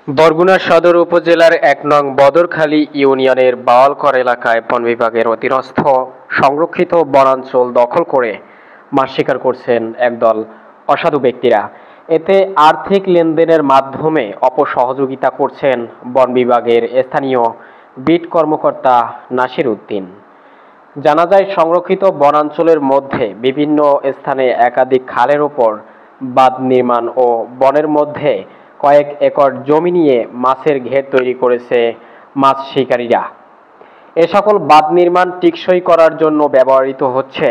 বরগুনা সদর উপজেলার ১ নং বদরখালী ইউনিয়নের বাওয়ালকর এলাকায় বন বিভাগের অধীনস্থ সংরক্ষিত বনাঞ্চল দখল করে মাছ শিকার করছেন একদল অসাধু ব্যক্তিরা। এতে আর্থিক লেনদেনের মাধ্যমে অপসহযোগিতা করছেন বন বিভাগের স্থানীয় বিট কর্মকর্তা নাসির উদ্দিন। জানা যায়, সংরক্ষিত বনাঞ্চলের মধ্যে বিভিন্ন স্থানে একাধিক খালের ওপর বাঁধ নির্মাণ ও বনের মধ্যে কয়েক একর জমি নিয়ে মাছের ঘের তৈরি করেছে মাছ শিকারীরা। এ সকল বাঁধ নির্মাণ টেকসই করার জন্য ব্যবহৃত হচ্ছে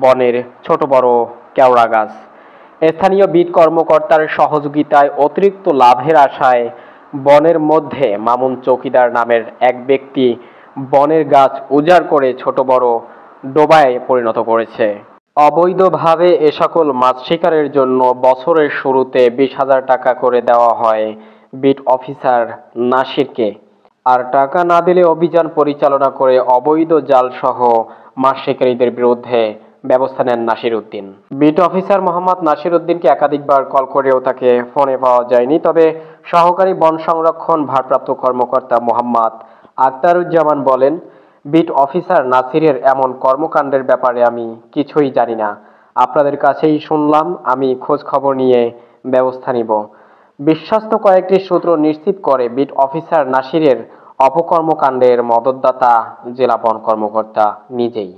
বনের ছোট বড় কেওড়া গাছ। স্থানীয় বিট কর্মকর্তার সহযোগিতায় অতিরিক্ত লাভের আশায় বনের মধ্যে মামুন চৌকিদার নামের এক ব্যক্তি বনের গাছ উজাড় করে ছোট বড় ডোবায় পরিণত করেছে। অবৈধভাবে এ সকল মাছ শিকারের জন্য বছরের শুরুতে ২০,০০০ টাকা করে দেওয়া হয় বিট অফিসার নাসিরকে। আর টাকা না দিলে অভিযান পরিচালনা করে অবৈধ জালসহ মাছ শিকারীদের বিরুদ্ধে ব্যবস্থা নেন নাসির উদ্দিন। বিট অফিসার মোহাম্মদ নাসির উদ্দিনকে একাধিকবার কল করেও তাকে ফোনে পাওয়া যায়নি। তবে সহকারী বন সংরক্ষণ ভারপ্রাপ্ত কর্মকর্তা মোহাম্মদ আখতারুজ্জামান বলেন, বিট অফিসার নাসিরের এমন কর্মকাণ্ডের ব্যাপারে আমি কিছুই জানি না। আপনাদের কাছেই শুনলাম, আমি খোঁজ খবর নিয়ে ব্যবস্থা নিব। বিশ্বস্ত কয়েকটি সূত্র নিশ্চিত করে বিট অফিসার নাসিরের অপকর্মকাণ্ডের মদতদাতা জেলা বন কর্মকর্তা নিজেই।